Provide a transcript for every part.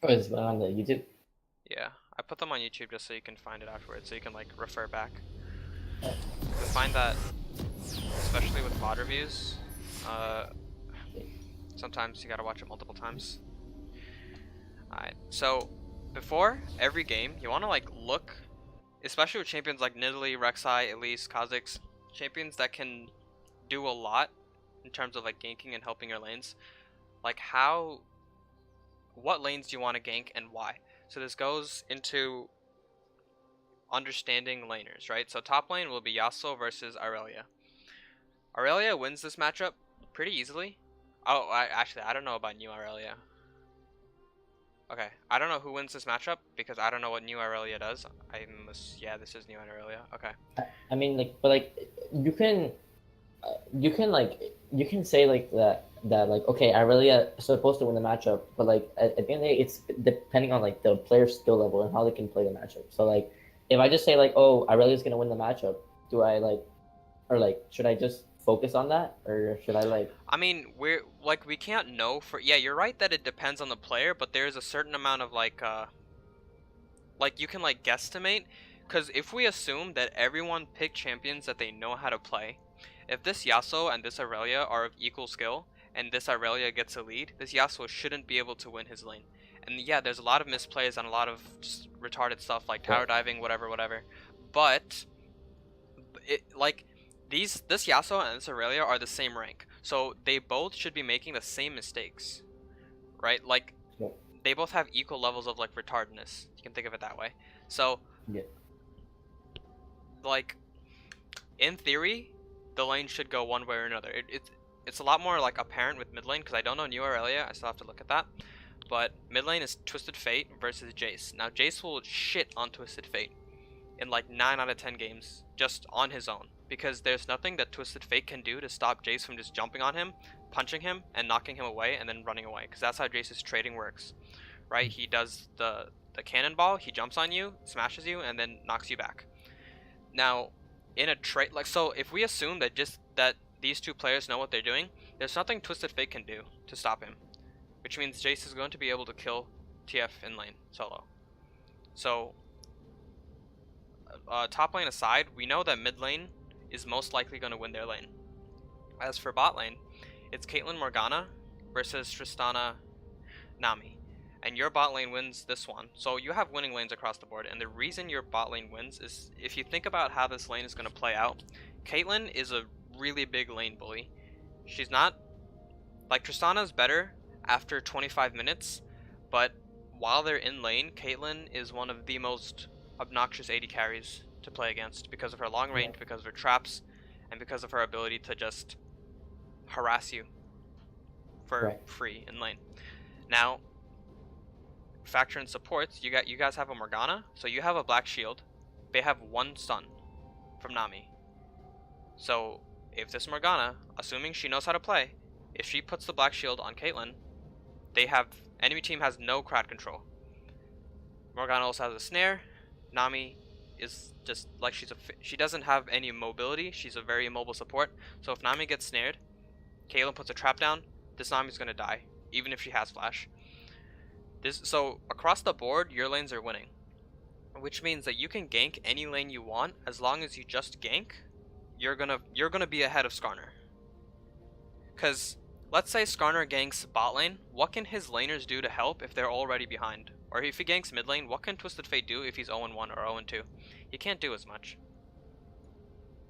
Oh, it's on the YouTube. Yeah, I put them on YouTube just so you can find it afterwards, so you can like refer back. I find that, especially with VOD reviews, uh, sometimes you gotta watch it multiple times. Alright, so before every game, you wanna like look, especially with champions like Nidalee, Rek'Sai, Elise, Kha'Zix, champions that can do a lot in terms of like ganking and helping your lanes. Like what lanes do you want to gank and why? So this goes into understanding laners, right? So top lane will be Yasuo versus Aurelia. Aurelia wins this matchup pretty easily. Oh, I don't know about new Aurelia. Okay, I don't know who wins this matchup because I don't know what new Aurelia does. Yeah, this is new Aurelia. Okay. I mean, like, but like, you can, you can say like that like, okay, I really supposed to win the matchup, but like at the end of the day, it's depending on like the player's skill level and how they can play the matchup. So like, if I just say like, oh, I really is gonna win the matchup, do I like, or like, should I just focus on that, or should I like, I mean, we can't know for yeah, you're right that it depends on the player, but there's a certain amount of like you can like guesstimate because if we assume that everyone picked champions that they know how to play, if this Yasuo and this Aurelia are of equal skill and this Aurelia gets a lead, this Yasuo shouldn't be able to win his lane. And yeah, there's a lot of misplays and a lot of just retarded stuff like tower right, diving, whatever, whatever. But like this Yasuo and this Aurelia are the same rank, so they both should be making the same mistakes, right? Like yeah, they both have equal levels of like retardedness. You can think of it that way. So yeah, like in theory, the lane should go one way or another. It's a lot more like apparent with mid lane because I don't know new Aurelia. I still have to look at that. But mid lane is Twisted Fate versus Jace. Now Jace will shit on Twisted Fate in like 9 out of 10 games just on his own because there's nothing that Twisted Fate can do to stop Jace from just jumping on him, punching him, and knocking him away and then running away because that's how Jace's trading works, right? He does the cannonball, he jumps on you, smashes you, and then knocks you back. Now, in a trade like so, if we assume that just that these two players know what they're doing, there's nothing Twisted Fate can do to stop him, which means Jace is going to be able to kill TF in lane solo. So, top lane aside, we know that mid lane is most likely going to win their lane. As for bot lane, it's Caitlyn Morgana versus Tristana Nami. And your bot lane wins this one. So you have winning lanes across the board. And the reason your bot lane wins is if you think about how this lane is going to play out, Caitlyn is a really big lane bully. She's not like Tristana's better after 25 minutes, but while they're in lane, Caitlyn is one of the most obnoxious AD carries to play against because of her long yeah, range, because of her traps, and because of her ability to just harass you for right, free in lane. Now, factor in supports, you guys have a Morgana, so you have a Black Shield. They have one stun from Nami. So if this Morgana, assuming she knows how to play, if she puts the Black Shield on Caitlyn, they have enemy team has no crowd control. Morgana also has a snare. Nami is just like she doesn't have any mobility. She's a very immobile support. So if Nami gets snared, Caitlyn puts a trap down. This Nami's gonna die, even if she has flash. So across the board, your lanes are winning, which means that you can gank any lane you want as long as you just gank. You're gonna be ahead of Skarner. Cause let's say Skarner ganks bot lane, what can his laners do to help if they're already behind? Or if he ganks mid lane, what can Twisted Fate do if he's 0-1 or 0-2? He can't do as much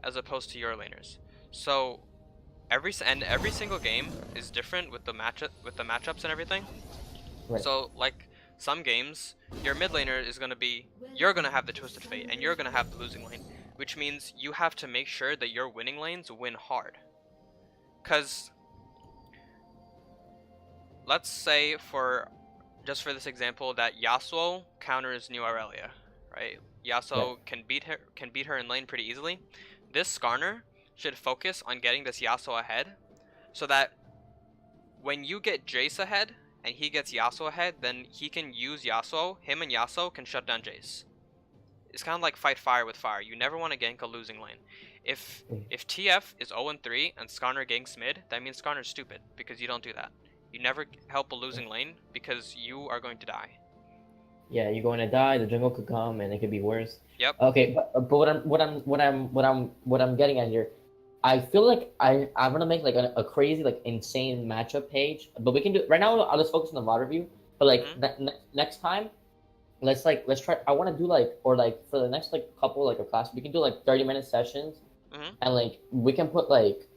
as opposed to your laners. So every single game is different with the matchups and everything. right. So like some games, your mid laner is you're gonna have the Twisted Fate and you're gonna have the losing lane, which means you have to make sure that your winning lanes win hard. Cause let's say just for this example that Yasuo counters New Aurelia, right? Right. Yasuo can beat her in lane pretty easily. This Skarner should focus on getting this Yasuo ahead, so that when you get Jace ahead and he gets Yasuo ahead, then he can use Yasuo. Him and Yasuo can shut down Jace. It's kind of like fight fire with fire. You never want to gank a losing lane. If Mm. TF is 0-3 and Skarner ganks mid, that means Skarner's stupid because you don't do that. You never help a losing lane because you are going to die. Yeah, you're going to die. The jungle could come, and it could be worse. Yep. Okay, but what I'm getting at here, I feel like I'm gonna make like a crazy like insane matchup page, but we can do right now. I'll just focus on the VOD review. But like next time, let's try. I want to do like or like for the next like couple like a class, we can do like 30-minute sessions, and like we can put like,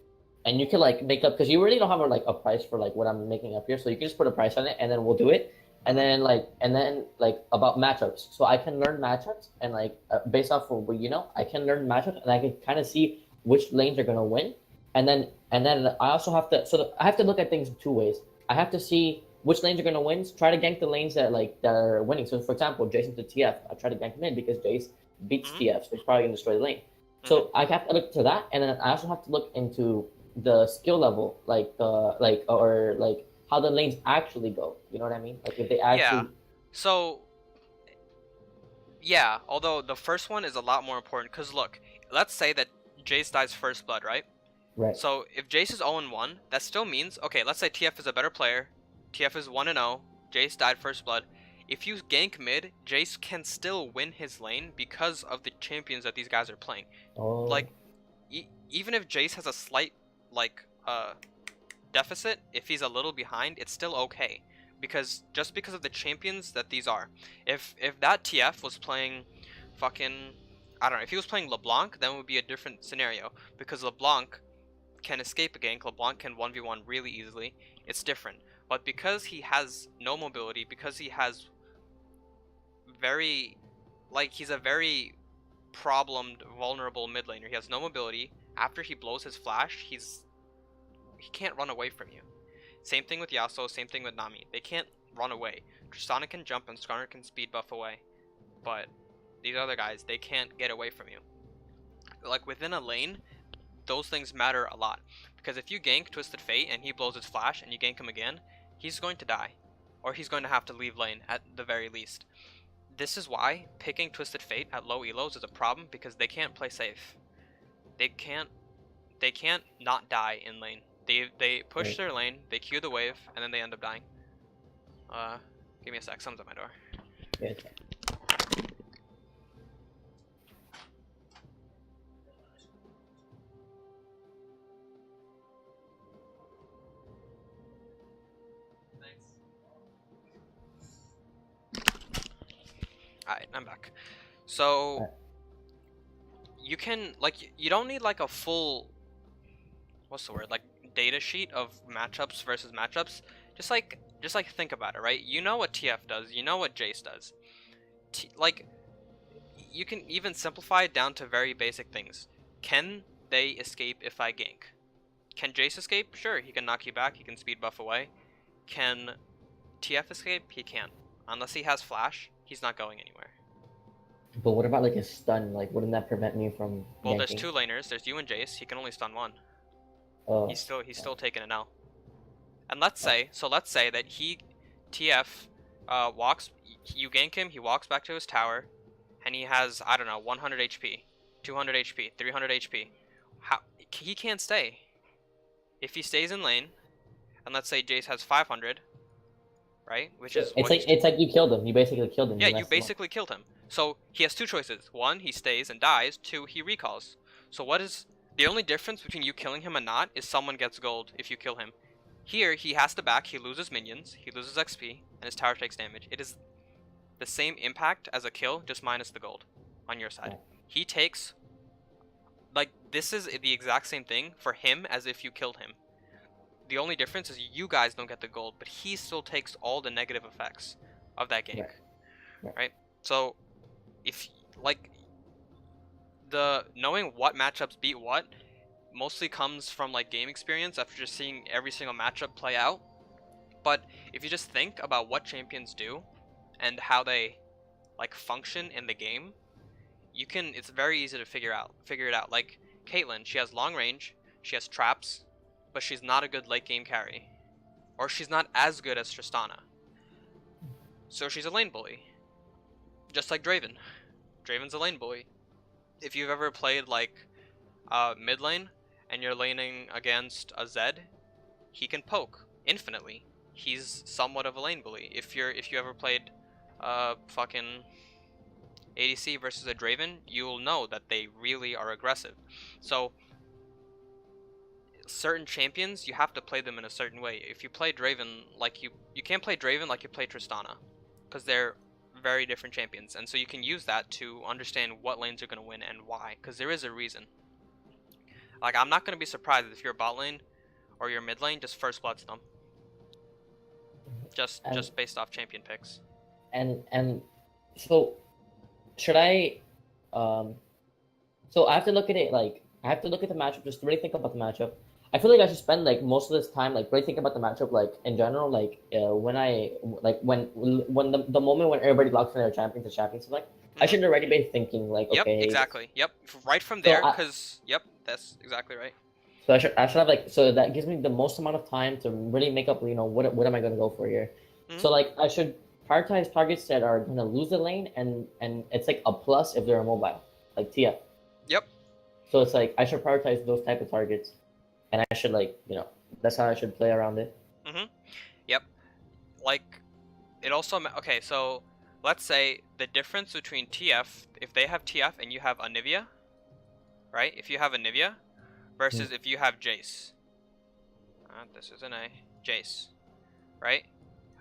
and you can like make up because you really don't have like a price for like what I'm making up here, so you can just put a price on it, and then we'll do it. And then like about matchups, so I can learn matchups and like based off of what you know, I can learn matchups and I can kind of see which lanes are gonna win, and then I also have to I have to look at things two ways. I have to see which lanes are gonna win, try to gank the lanes that are winning. So for example, Jason to TF, I try to gank him in because Jace beats TF, so he's probably gonna destroy the lane. So I have to look to that, and then I also have to look into the skill level, like or like how the lanes actually go. You know what I mean? Like if they actually. Yeah. So. Yeah, although the first one is a lot more important, because look, let's say that Jace dies first blood, right? Right. So if Jace is 0-1, that still means, okay, let's say TF is a better player, TF is 1-0, Jace died first blood. If you gank mid, Jace can still win his lane because of the champions that these guys are playing. Oh. Like, even if Jace has a slight, like, deficit, if he's a little behind, it's still okay. Because just because of the champions that these are. If that TF was playing fucking, I don't know, if he was playing LeBlanc, then it would be a different scenario. Because LeBlanc can escape a gank, LeBlanc can 1v1 really easily, it's different. But because he has no mobility, because he has very, like, he's a very problemed, vulnerable mid laner, he has no mobility, after he blows his flash, he can't run away from you. Same thing with Yasuo, same thing with Nami. They can't run away. Tristana can jump and Skarner can speed buff away. But these other guys, they can't get away from you. Like within a lane, those things matter a lot. Because if you gank Twisted Fate and he blows his flash and you gank him again, he's going to die. Or he's going to have to leave lane at the very least. This is why picking Twisted Fate at low elos is a problem, because they can't play safe. They can't not die in lane. They push their lane, they Q the wave, and then they end up dying. Give me a sec, someone's at my door. Yeah. Thanks. Alright, I'm back. So you can you don't need like a full, what's the word, like data sheet of matchups versus matchups. Just like think about it, right? You know what TF does, you know what Jace does. You can even simplify it down to very basic things. Can they escape if I gank? Can Jace escape? Sure, he can knock you back, he can speed buff away. Can TF escape? He can't. Unless he has flash, he's not going anywhere. But what about like a stun? Like, wouldn't that prevent me from? Well, ganking? there's two laners. There's you and Jace. He can only stun one. Oh. He's still taking an L. And let's say that he TF walks. You gank him. He walks back to his tower, and he has, I don't know, 100 HP, 200 HP, 300 HP. He can't stay. If he stays in lane, and let's say Jace has 500, right? Which is it's like you killed him. You basically killed him. Yeah, you basically killed him. So he has two choices. One, he stays and dies. Two, he recalls. So what is the only difference between you killing him and not is someone gets gold if you kill him. Here, he has to back. He loses minions. He loses XP, and his tower takes damage. It is the same impact as a kill, just minus the gold on your side. He takes, like, this is the exact same thing for him as if you killed him. The only difference is you guys don't get the gold, but he still takes all the negative effects of that gank, right? So, if, like, the knowing what matchups beat what mostly comes from, like, game experience after just seeing every single matchup play out. But if you just think about what champions do and how they, like, function in the game, you can, it's very easy to figure it out. Like Caitlyn, she has long range, she has traps, but she's not a good late game carry, or she's not as good as Tristana, so she's a lane bully. Just like Draven. Draven's a lane bully. If you've ever played like mid lane and you're laning against a Zed, he can poke infinitely. he's somewhat of a lane bully. If you ever played fucking ADC versus a Draven, you'll know that they really are aggressive. So certain champions, you have to play them in a certain way. If you play Draven like you can't play Draven like you play Tristana, because they're very different champions, and so you can use that to understand what lanes are going to win and why, because there is a reason. Like, I'm not going to be surprised if your bot lane or your mid lane just first bloods them, just based off champion picks. And so should I so I have to look at it like I have to look at the matchup, just really think about the matchup. I feel like I should spend like most of this time like really think about the matchup, like in general, like when the moment when everybody locks in their champion to champion select, I should already be thinking like, Yep, okay, exactly. Yep, right from there, because yep, that's exactly right. So I should have like, so that gives me the most amount of time to really make up, what am I going to go for here? So like I should prioritize targets that are going to lose the lane, and it's like a plus if they're mobile, like TF. Yep. So it's like I should prioritize those type of targets, and I should like, that's how I should play around it. Yep. Like, it also okay. So let's say the difference between TF, if they have TF and you have Anivia, right? If you have Anivia versus if you have Jace. This is an A. Jace, right?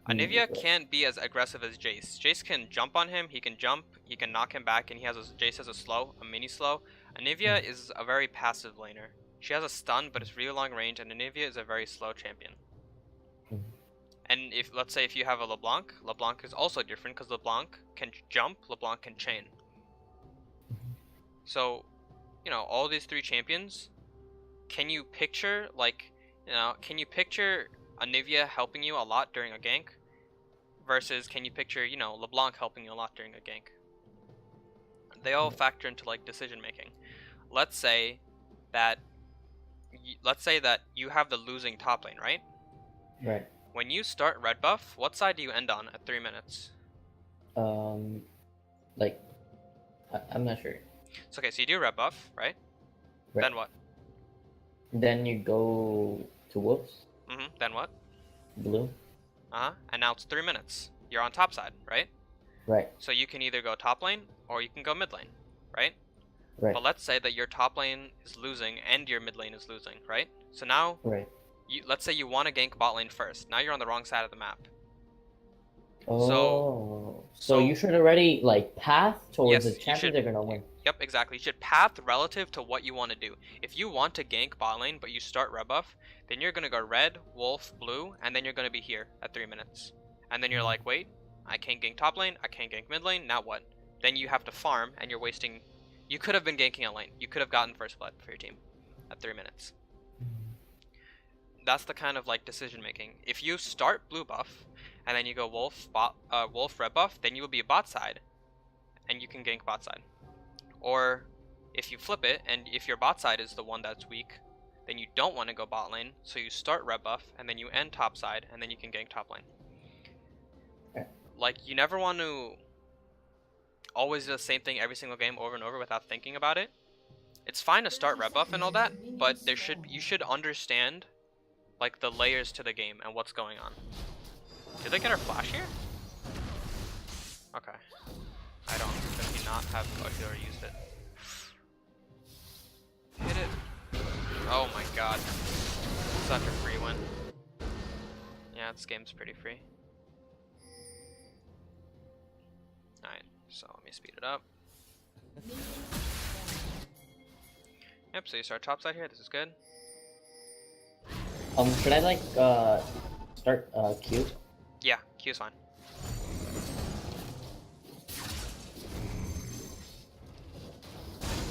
Anivia can't be as aggressive as Jace. Jace can jump on him, he can jump, he can knock him back, and Jace has a mini slow. Anivia is a very passive laner. She has a stun, but it's really long range, and Anivia is a very slow champion. And let's say if you have a LeBlanc is also different, because LeBlanc can jump, LeBlanc can chain. So, all these three champions, can you picture, Anivia helping you a lot during a gank versus can you picture, LeBlanc helping you a lot during a gank? They all factor into like decision making. Let's say that you have the losing top lane, right? Right. When you start red buff, what side do you end on at 3 minutes? Like I'm not sure. So okay, so you do red buff, right? Then what? Then you go to wolves. Then what? Blue. And now it's 3 minutes. You're on top side, right? Right. So you can either go top lane or you can go mid lane, right? Right. But let's say that your top lane is losing and your mid lane is losing, right? So now, let's say you want to gank bot lane first. Now you're on the wrong side of the map. Oh. So you should already like path towards the champion they're gonna win. Yep, exactly. You should path relative to what you want to do. If you want to gank bot lane, but you start red buff, then you're gonna go red, wolf, blue, and then you're gonna be here at 3 minutes. And then you're like, wait, I can't gank top lane, I can't gank mid lane, now what? Then you have to farm, and you're wasting. You could have been ganking a lane. You could have gotten first blood for your team at 3 minutes. That's the kind of like decision making. If you start blue buff, and then you go wolf red buff, then you will be bot side, and you can gank bot side. Or if you flip it, and if your bot side is the one that's weak, then you don't want to go bot lane, so you start red buff, and then you end top side, and then you can gank top lane. Like, you never want to always do the same thing every single game over and over without thinking about it. It's fine to start red buff and all that, but you should understand like the layers to the game and what's going on. Did they get our flash here? Okay. I don't. Did he not have? Oh, he already used it. Hit it. Oh my god. Such a free win. Yeah, this game's pretty free. Alright, so let me speed it up. Yep, so you start top side here, this is good. Should I like start Q? Yeah, Q's fine.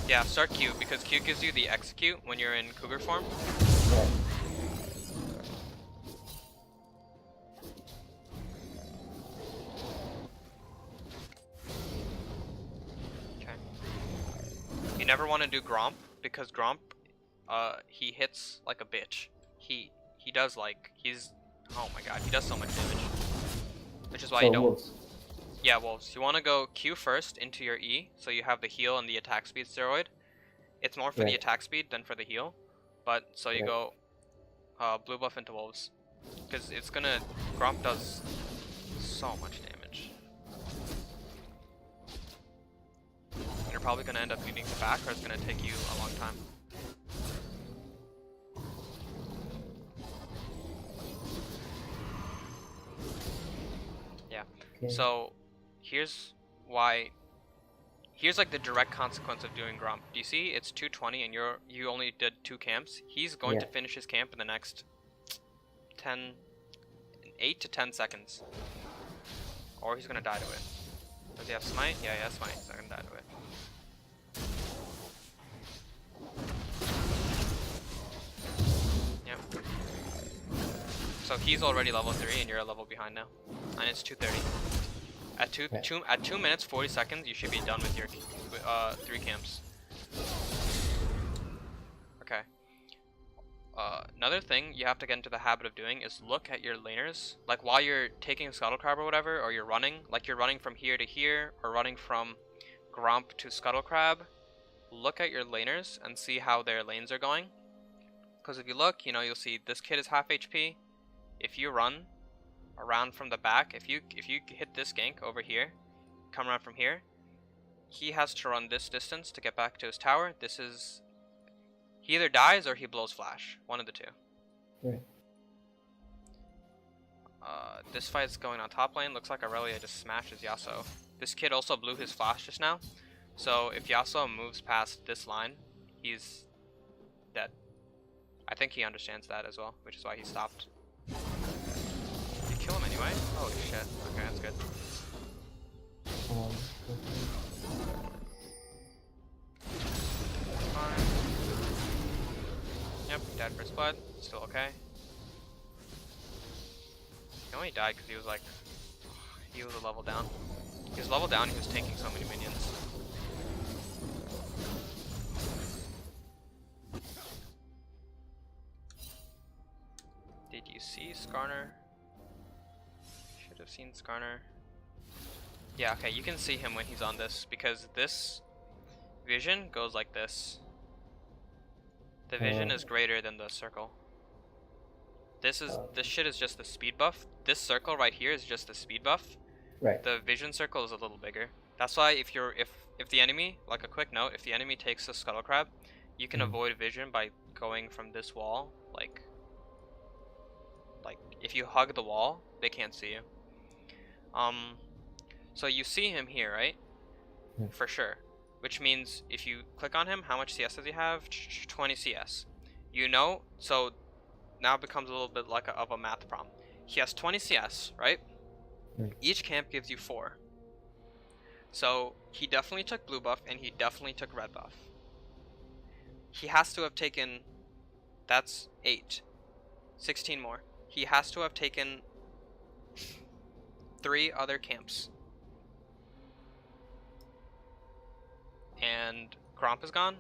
Yeah, start Q, because Q gives you the execute when you're in Cougar form. Yeah. Okay. You never want to do Gromp, because Gromp, he hits like a bitch. He does like, oh my god, he does so much damage. Which is why you don't... Wolves. Yeah, wolves. You want to go Q first into your E, so you have the heal and the attack speed steroid. It's more for the attack speed than for the heal. But, so you go blue buff into wolves. Because it's gonna... Gromp does so much damage. You're probably gonna end up needing to back, or it's gonna take you a long time. Yeah. Okay. So here's why. Here's like the direct consequence of doing Gromp. Do you see? It's 220, and you only did 2 camps. He's going to finish his camp in the next 8 to 10 seconds, or he's gonna die to it. Does he have smite? Yeah, he has smite. He's not gonna die to it. Yep. So he's already level 3, and you're a level behind now, and it's 2:30. At 2 minutes 40 seconds, you should be done with your 3 camps. Okay. Another thing you have to get into the habit of doing is look at your laners. Like while you're taking Scuttle Crab or whatever, or you're running, like you're running from here to here, or running from Gromp to Scuttle Crab, look at your laners and see how their lanes are going. Because if you look, you know, you'll see this kid is half HP. If you run around from the back, if you hit this gank over here, come around from here, he has to run this distance to get back to his tower. This is... He either dies or he blows flash. One of the two. Right. This fight's going on top lane. Looks like Aurelia just smashes Yasuo. This kid also blew his flash just now. So if Yasuo moves past this line, he's dead. I think he understands that as well, which is why he stopped. You kill him anyway? Holy shit. Okay, that's good. Fine. Yep, dead first blood. Still okay. He only died because he was like... He was a level down. He was level down, he was taking so many minions. Did you see Skarner? Should have seen Skarner. Yeah, okay, you can see him when he's on this, because this vision goes like this. The vision is greater than the circle. This shit is just the speed buff. This circle right here is just the speed buff. Right. The vision circle is a little bigger. That's why if the enemy, like a quick note, if the enemy takes a Scuttle Crab, you can avoid vision by going from this wall, like if you hug the wall, they can't see you. So you see him here, right? For sure. Which means if you click on him, how much CS does he have? 20 CS. You know, so now it becomes a little bit like of a math problem. He has 20 CS, right? Each camp gives you 4. So he definitely took blue buff and he definitely took red buff. He has to have taken, that's 8. 16 more. He has to have taken 3 other camps. And Gromp is gone,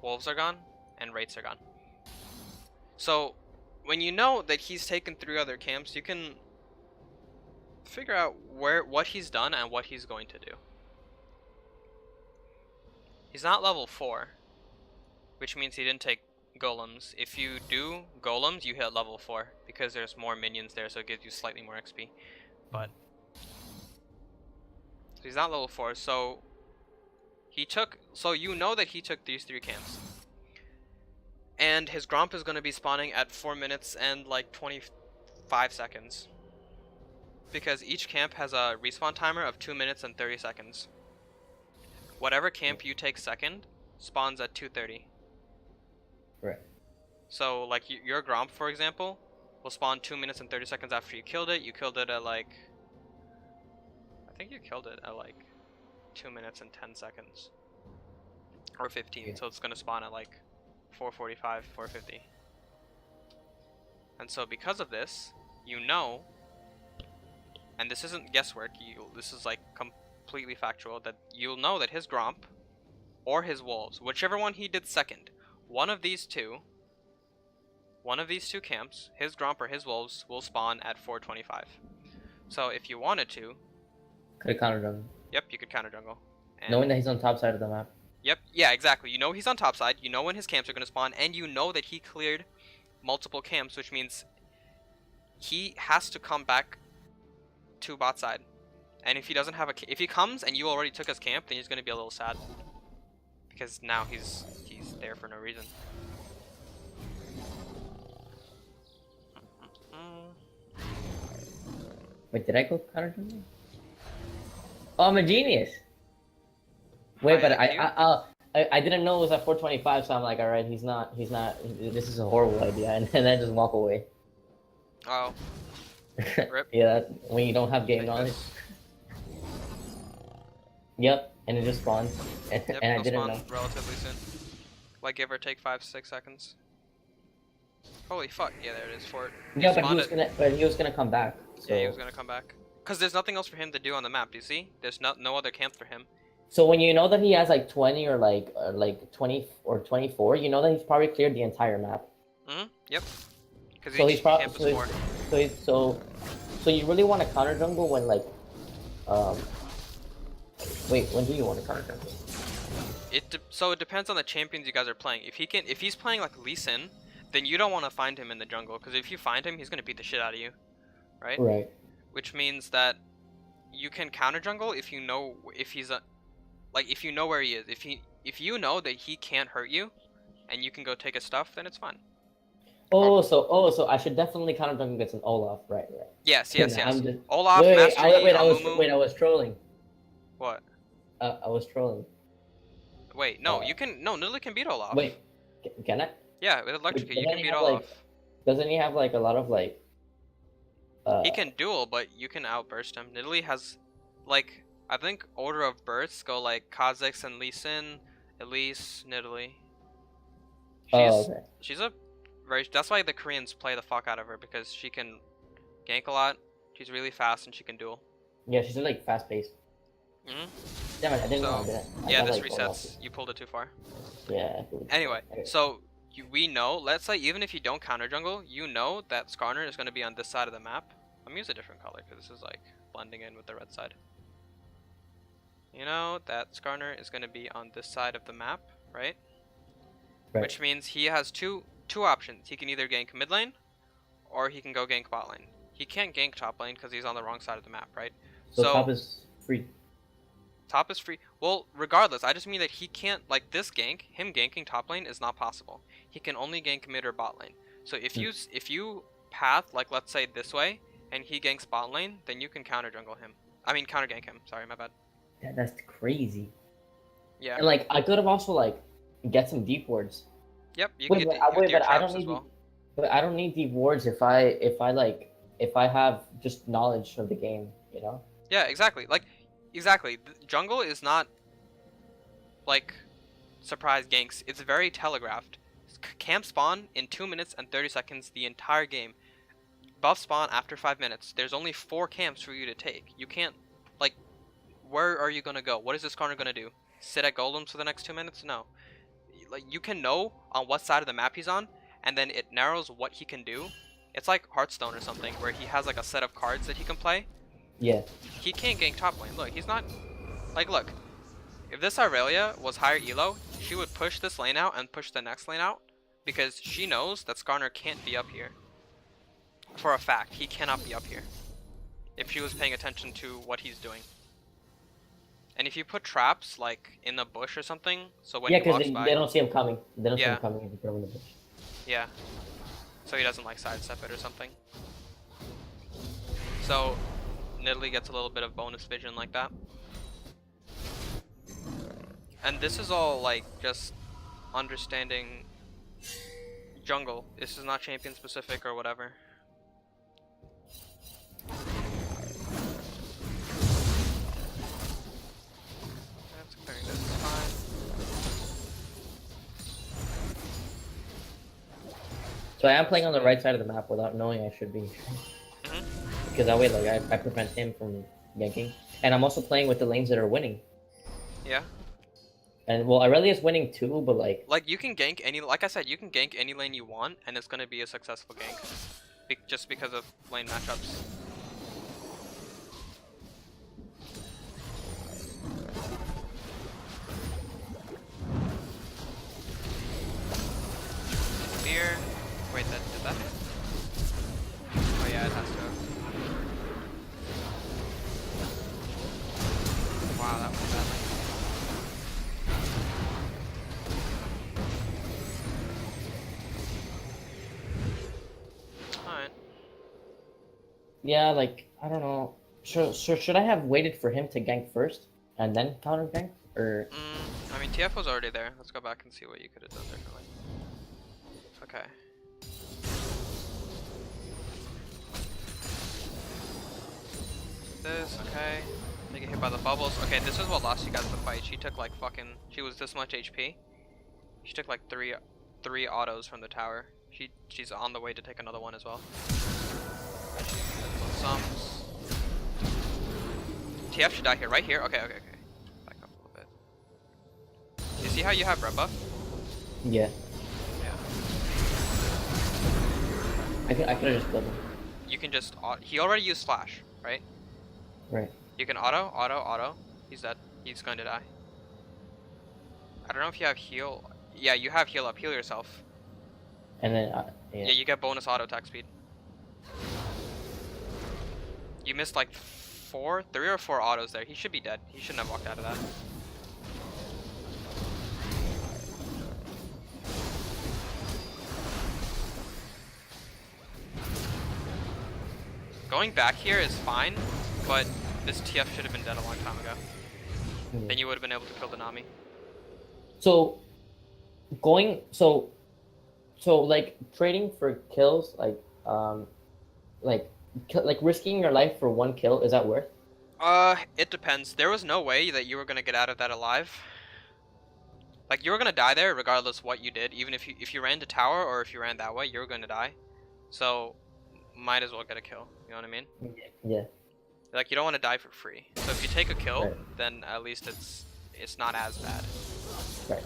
Wolves are gone, and Wraiths are gone. So when you know that he's taken 3 other camps, you can figure out what he's done and what he's going to do. He's not level 4, which means he didn't take golems. If you do golems, you hit level 4 because there's more minions there, so it gives you slightly more XP. But so he's not level 4, so you know that he took these 3 camps. And his Gromp is going to be spawning at 4 minutes and like 25 seconds. Because each camp has a respawn timer of 2 minutes and 30 seconds. Whatever camp you take second spawns at 2:30. Right. So like your Gromp, for example, will spawn 2 minutes and 30 seconds after you killed it. You killed it at like... I think you killed it at like 2 minutes and 10 seconds. Or 15, yeah. So it's going to spawn at like 4:45, 4:50. And so because of this, you know, and this isn't guesswork, this is like completely factual, that you'll know that his Gromp or his Wolves, whichever one he did second, one of these two camps, his Gromp or his Wolves, will spawn at 4:25. So if you wanted to... Could counter jungle. Yep, you could counter jungle. And knowing that he's on top side of the map. Yep, yeah, exactly. You know he's on top side, you know when his camps are going to spawn, and you know that he cleared multiple camps, which means he has to come back to bot side. And if he doesn't have if he comes and you already took his camp, then he's gonna be a little sad. Because now he's there for no reason. Wait, did I go counter jungle? Oh, I'm a genius. Wait, but I didn't know it was at 425, so I'm like, all right, he's not. This is a horrible idea, and then I just walk away. Oh. Rip. Yeah, when you don't have game knowledge. Yep, and it just spawns, and, Yep, and I it'll didn't spawn know. relatively soon. Like give or take 5-6 seconds. Holy fuck! Yeah, there it is. For it. Yeah, but he was gonna come back. So. Yeah, he was gonna come back. Cause there's nothing else for him to do on the map. Do you see? There's no other camp for him. So when you know that he has like 20 or like 20 or 24, you know that he's probably cleared the entire map. Yep. Because so he's probably camp is 4. So you really want to counter jungle when like wait, when do you want to counter jungle? So it depends on the champions you guys are playing. If he's playing like Lee Sin, then you don't want to find him in the jungle, because if you find him, he's gonna beat the shit out of you, right? Right. Which means that you can counter jungle if you know if he's if you know where he is. If you know that he can't hurt you, and you can go take his stuff, then it's fine. So I should definitely counter jungle against an Olaf, right? Yes. Just... Olaf, Master Yi, I was trolling. What? I was trolling. Wait, no, you can. No, Nidalee can beat Olaf. Wait, can I? Yeah, with Electrocute, you can beat Olaf. Doesn't he have like a lot of like? He can duel, but you can outburst him. Nidalee has, like, I think order of births go like Kha'Zix and Lee Sin, Elise, Nidalee. She's a very. That's why the Koreans play the fuck out of her, because she can gank a lot. She's really fast and she can duel. Yeah, she's like fast paced. Damn it, I didn't know that. Yeah, this resets. You pulled it too far. Yeah. Anyway, so we know, let's say even if you don't counter jungle, you know that Skarner is going to be on this side of the map. I'm using a different color because this is like blending in with the red side. You know that Skarner is going to be on this side of the map, right? Which means he has two options. He can either gank mid lane, or he can go gank bot lane. He can't gank top lane because he's on the wrong side of the map, right? So top is free. Top is free. Well, regardless, I just mean that he can't, like, this gank, him ganking top lane is not possible. He can only gank mid or bot lane. So if you path, like, let's say this way, and he ganks bot lane, then you can counter jungle him. I mean, counter gank him. Sorry, my bad. Yeah, that's crazy. Yeah. And like, I could have also like get some deep wards. Yep. You can get I don't need. But I don't need deep wards if I have just knowledge of the game, you know. Yeah, exactly. Exactly. The jungle is not like surprise ganks. It's very telegraphed. Camp spawn in 2 minutes and 30 seconds the entire game. Buff spawn after 5 minutes. There's only 4 camps for you to take. You can't, like, where are you gonna go? What is this corner gonna do? Sit at golems for the next 2 minutes? No. Like, you can know on what side of the map he's on, and then it narrows what he can do. It's like Hearthstone or something, where he has like a set of cards that he can play. Yeah. He can't gank top lane. Look, he's not... Like, look. If this Aurelia was higher elo, she would push this lane out and push the next lane out, because she knows that Skarner can't be up here. For a fact, he cannot be up here. If she was paying attention to what he's doing. And if you put traps, like, in the bush or something, so when he walks by... they don't see him coming. They don't see him coming if you put him in the bush. Yeah. So he doesn't, like, sidestep it or something. So... Nidalee gets a little bit of bonus vision like that. And this is all like just understanding jungle. This is not champion specific or whatever. That's clearing this is fine. So I am playing on the right side of the map without knowing I should be. Because that way, like, I prevent him from ganking. And I'm also playing with the lanes that are winning. Yeah. And, well, Aurelia's winning too, but, like... Like, you can gank any... Like I said, you can gank any lane you want, and it's gonna be a successful gank. Just because of lane matchups. Spear. Wait, did that hit? Oh yeah, it Yeah, like I don't know. Should I have waited for him to gank first and then counter gank, or I mean, TF was already there. Let's go back and see what you could have done differently. Okay. This, okay. They get hit by the bubbles. Okay, this is what lost you guys the fight. She took like fucking. She was this much HP. She took like three autos from the tower. She's on the way to take another one as well. Sums. TF should die here, right here. Okay. Back up a little bit. You see how you have red buff? yeah? Yeah. I could have just killed him. You can just. He already used flash, right? Right. You can auto. He's dead. He's going to die. I don't know if you have heal. Yeah, you have heal up. Heal yourself. And then Yeah, you get bonus auto attack speed. You missed like 3 or 4 autos there. He should be dead. He shouldn't have walked out of that. Going back here is fine, but this TF should have been dead a long time ago. Yeah. Then you would have been able to kill the Nami. So like trading for kills, like risking your life for one kill, is that worth? It depends. There was no way that you were gonna get out of that alive. Like, you were gonna die there regardless what you did. Even if you ran to tower or if you ran that way, you were gonna die. So, might as well get a kill. You know what I mean? Yeah. Like, you don't want to die for free. So if you take a kill, Right. then at least it's not as bad. Right.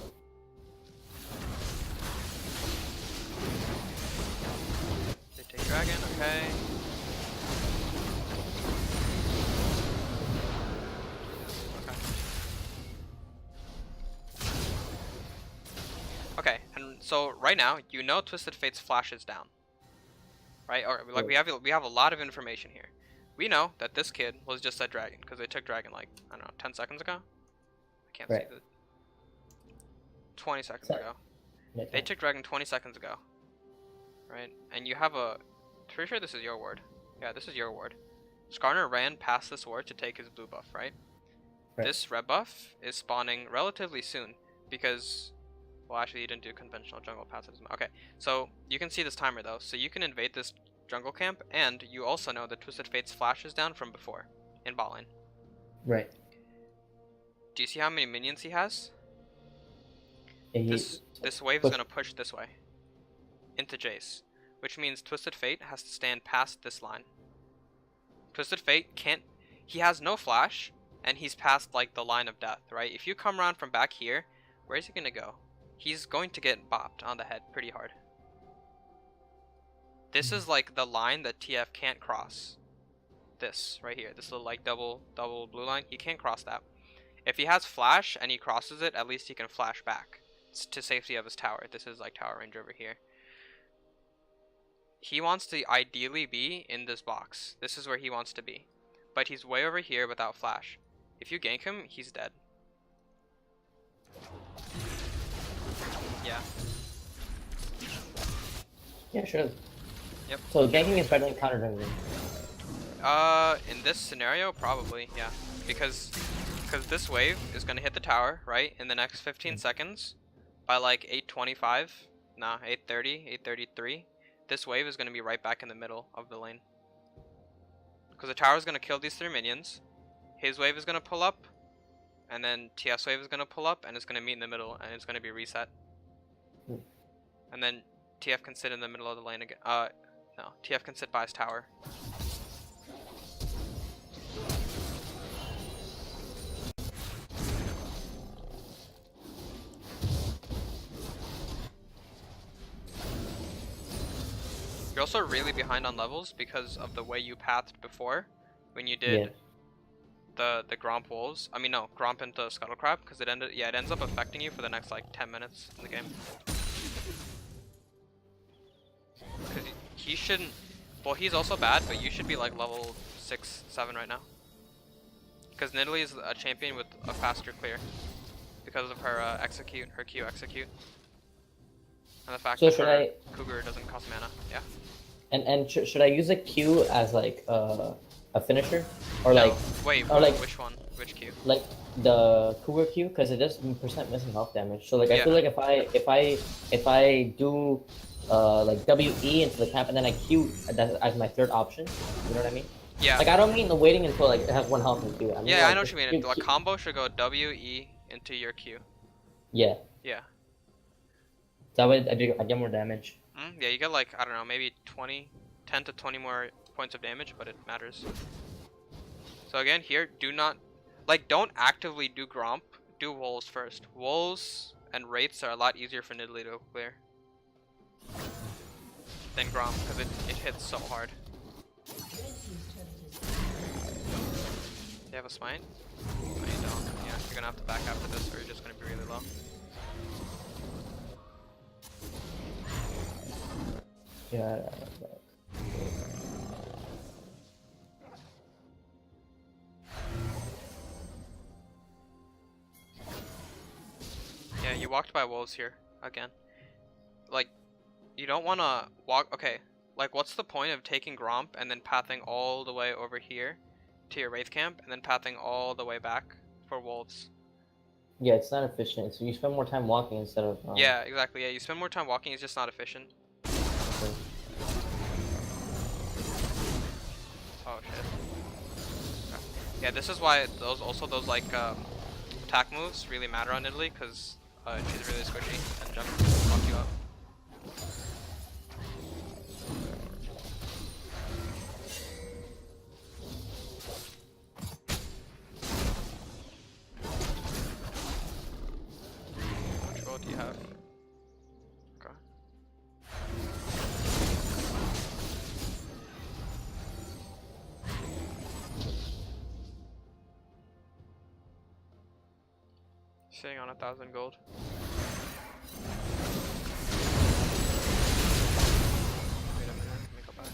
They take dragon, okay. Okay, and so right now, you know Twisted Fate's flash is down. Right? Or like we have a lot of information here. We know that this kid was just at dragon because they took dragon like, I don't know, 10 seconds ago. I can't see the 20 seconds ago. Yeah, They took dragon 20 seconds ago. Right? And you have a pretty sure this is your ward. Yeah, this is your ward. Skarner ran past this ward to take his blue buff, right? This red buff is spawning relatively soon because, well, actually you didn't do conventional jungle passives. Okay, so you can see this timer though, so you can invade this jungle camp, and you also know that Twisted Fate's flash is down from before in bot lane. Right. Do you see how many minions he has? Yeah, This wave is gonna push this way into Jace, which means Twisted Fate has to stand past this line. Twisted Fate can't. He has no flash, and he's past like the line of death, right? If you come around from back here, where's he gonna go? He's going to get bopped on the head pretty hard. This is like the line that TF can't cross. This right here, this little like double blue line, he can't cross that. If he has flash and he crosses it, at least he can flash back to safety of his tower. This is like tower range over here. He wants to ideally be in this box. This is where he wants to be. But he's way over here without flash. If you gank him, he's dead. Yeah. Yeah, sure. Yep. So ganking is better than counter jungle. In this scenario, probably, yeah. Because this wave is gonna hit the tower, right, in the next 15 seconds by like 8:25. Nah, 8:30, 8:33. This wave is gonna be right back in the middle of the lane. Because the tower is gonna kill these 3 minions. His wave is gonna pull up, and then TS wave is gonna pull up, and it's gonna meet in the middle, and it's gonna be reset. And then TF can sit in the middle of the lane again. No, TF can sit by his tower. You're also really behind on levels because of the way you pathed before when you did the Gromp wolves. I mean, no, Gromp into Scuttlecrab, because it ends up affecting you for the next like 10 minutes in the game. Because he shouldn't. Well, he's also bad, but you should be like level 6, 7 right now. Because Nidalee is a champion with a faster clear because of her her Q execute. And the fact that her Cougar doesn't cost mana. Yeah. And should I use a Q as like a finisher, or No. like Wait, or like which one? Which Q? like the Cougar Q, because it does percent missing health damage. So like I feel Yeah. like if I do like WE into the camp and then I Q as my third option, you know what I mean? Yeah. Like I don't mean the waiting until like it has one health and Q. I mean Yeah, I like know what just you mean. Q, The Q. combo should go W, E into your Q. Yeah, Yeah. that way I get more damage. Yeah, you get like, I don't know, maybe 20, 10 to 20 more points of damage, but it matters. So again, here, do not, like, don't actively do Gromp. Do Wolves first. Wolves and Wraiths are a lot easier for Nidalee to clear than Gromp, because it hits so hard. Do you have a smite? No, you don't. Yeah, you're gonna have to back after this, or you're just gonna be really low. Yeah. Yeah, you walked by wolves here again. Like, you don't want to walk. Okay, like, what's the point of taking Gromp and then pathing all the way over here to your Wraith camp and then pathing all the way back for wolves? Yeah, it's not efficient. So you spend more time walking instead of. Yeah, exactly. Yeah, you spend more time walking. It's just not efficient. Okay. Oh shit. Okay. Yeah, this is why those like attack moves really matter on Italy, because she's really squishy and jump fuck you up. How much gold do you have? Okay. Sitting on 1,000 gold. Wait a minute, let me go back.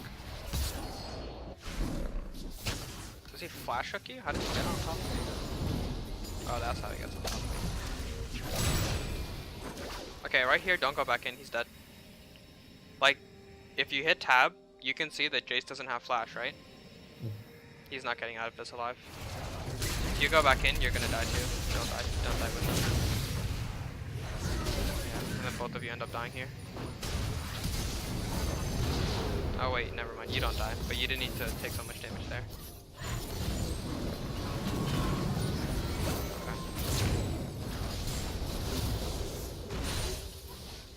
Does he flash hook you? How did he get on top of me? Oh, that's how he gets on top of me. Okay, right here, don't go back in, he's dead. Like, if you hit tab, you can see that Jace doesn't have flash, right? He's not getting out of this alive. If you go back in, you're gonna die too. Don't die with him. Yeah, and then both of you end up dying here. Oh wait, never mind, you don't die, but you didn't need to take so much damage there. Okay.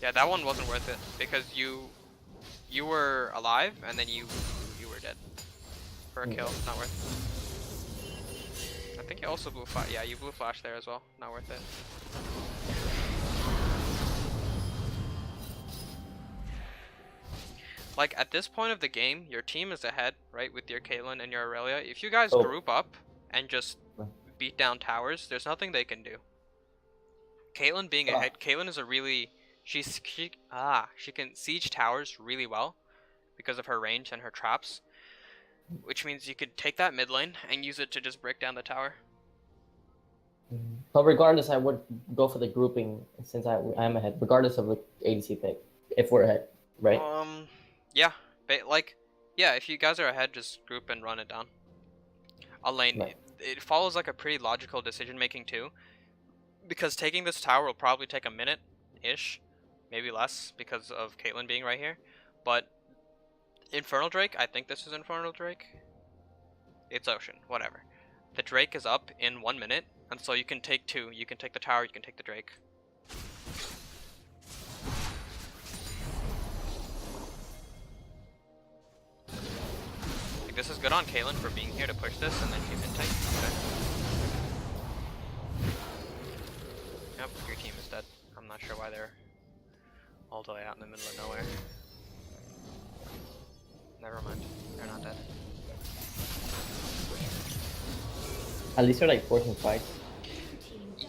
Yeah, that one wasn't worth it, because you were alive, and then you were dead. For a kill, not worth it. I think you also blew flash. Yeah, you blew flash there as well. Not worth it. Like, at this point of the game, your team is ahead, right, with your Caitlyn and your Aurelia. If you guys group up and just beat down towers, there's nothing they can do. Caitlyn being ahead, Caitlyn is a really she can siege towers really well because of her range and her traps, which means you could take that mid lane and use it to just break down the tower. But regardless, I would go for the grouping since I'm ahead, regardless of the ADC pick, if we're ahead, right? Yeah, like, yeah, if you guys are ahead, just group and run it down. A lane, Right. it follows like a pretty logical decision making too, because taking this tower will probably take a minute-ish, maybe less, because of Caitlyn being right here. But Infernal Drake, I think this is Infernal Drake. It's Ocean, whatever. The Drake is up in 1 minute, and so you can take two. You can take the tower, you can take the Drake. Like, this is good on Caitlyn for being here to push this, and then you can take. Okay. Yep, your team is dead. I'm not sure why they're all the way out in the middle of nowhere. Never mind, they're not dead. At least they're like forcing fights.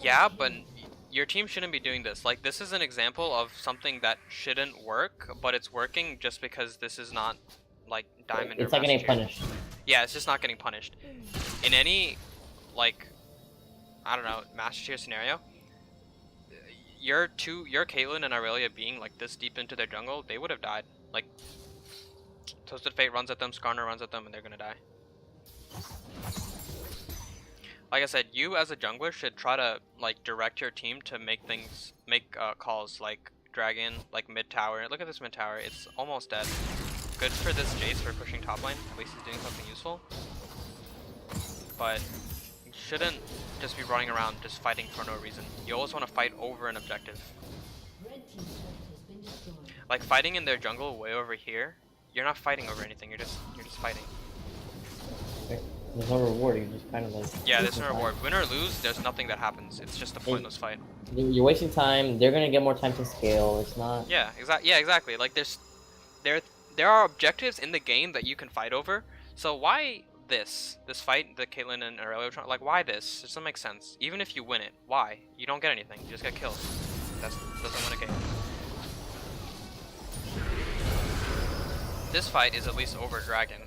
Yeah, but your team shouldn't be doing this. Like, this is an example of something that shouldn't work, but it's working just because this is not, like, Diamond It's or not getting Master Tier. punished. Yeah, it's just not getting punished. In any, like, I don't know, Master Tier scenario, your Caitlyn and Aurelia being, like, this deep into their jungle, they would have died. Like, Toasted Fate runs at them, Skarner runs at them, and they're gonna die. Like I said, you as a jungler should try to like direct your team to make calls like Dragon, like mid tower. Look at this mid tower; it's almost dead. Good for this Jace for pushing top lane. At least he's doing something useful. But you shouldn't just be running around just fighting for no reason. You always want to fight over an objective. Like fighting in their jungle way over here, you're not fighting over anything. You're just fighting. There's no reward. You're just kind of like. Yeah, there's no reward. Win or lose, there's nothing that happens. It's just a pointless fight. You're wasting time. They're gonna get more time to scale. It's not. Yeah, exactly. Like there are objectives in the game that you can fight over. So why this fight, the Caitlyn and Aurelio, like why this? It doesn't make sense. Even if you win it, why? You don't get anything. You just get kills. That doesn't win a game. This fight is at least over Dragon.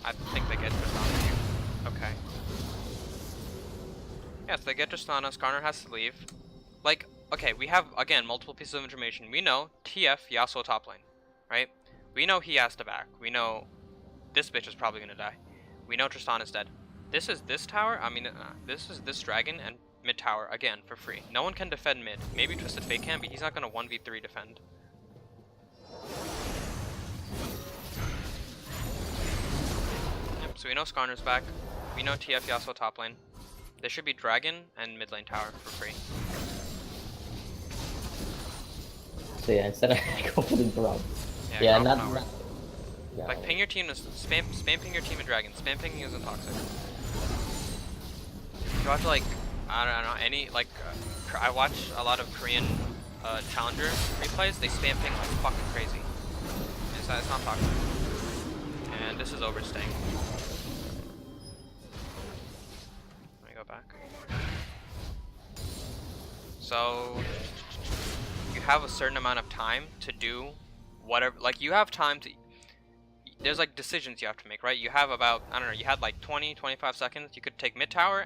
I think they get Tristana here. Okay. Yeah, so they get Tristana, Skarner has to leave. Like, okay, we have, again, multiple pieces of information. We know TF, Yasuo top lane, right? We know he has to back. We know this bitch is probably gonna die. We know Tristana's dead. This is this tower, this is this Dragon and mid tower, again, for free. No one can defend mid. Maybe Twisted Fate can, but he's not gonna 1v3 defend. So we know Skarner's back. We know TF Yasuo top lane. There should be Dragon and mid lane tower for free. So yeah, instead of go for the drop. Yeah, not. Yeah. Like ping your team to spam ping your team in Dragon. Spam pinging isn't toxic. You have to like, I don't know, any like, I watch a lot of Korean challenger replays. They spam ping like fucking crazy. It's not toxic. And this is overstaying. Let me go back. So you have a certain amount of time to do whatever. Like you have time to. There's like decisions you have to make, right? You have about, I don't know, you had like 20-25 seconds. You could take mid tower,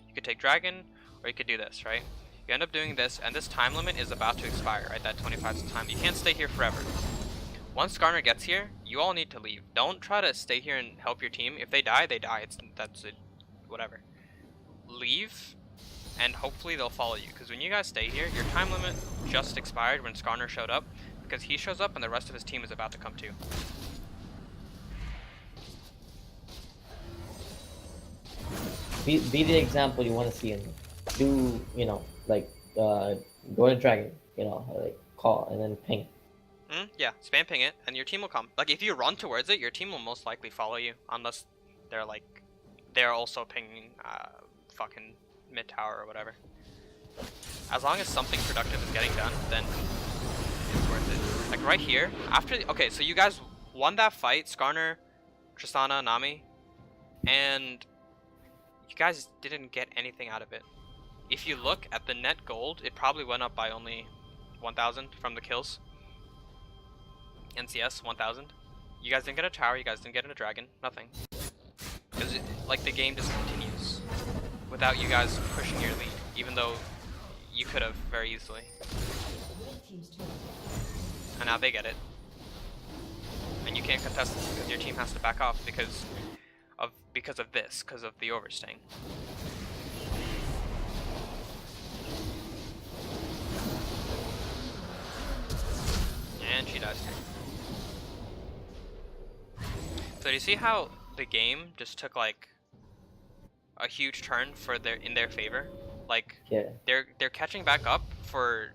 you could take Dragon, or you could do this, right? You end up doing this, and this time limit is about to expire, right? That 25 time. You can't stay here forever. Once Skarner gets here, you all need to leave. Don't try to stay here and help your team. If they die, they die. That's it. Whatever. Leave, and hopefully they'll follow you. Because when you guys stay here, your time limit just expired when Skarner showed up. Because he shows up and the rest of his team is about to come too. Be the example you want to see, and do, you know, like go to Dragon, you know, like call and then ping. Yeah, spam ping it, and your team will come. Like, if you run towards it, your team will most likely follow you, unless they're like, they're also pinging fucking mid tower or whatever. As long as something productive is getting done, then it's worth it. Like right here, after, okay, so you guys won that fight, Skarner, Tristana, Nami, and you guys didn't get anything out of it. If you look at the net gold, it probably went up by only 1,000 from the kills. NCS 1,000. You guys didn't get a tower, you guys didn't get a dragon, nothing. Because like the game just continues without you guys pushing your lead, even though you could have very easily. And now they get it. And you can't contest this because your team has to back off because of the overstaying. And she dies. So do you see how the game just took like a huge turn for in their favor? Like Yeah. they're catching back up for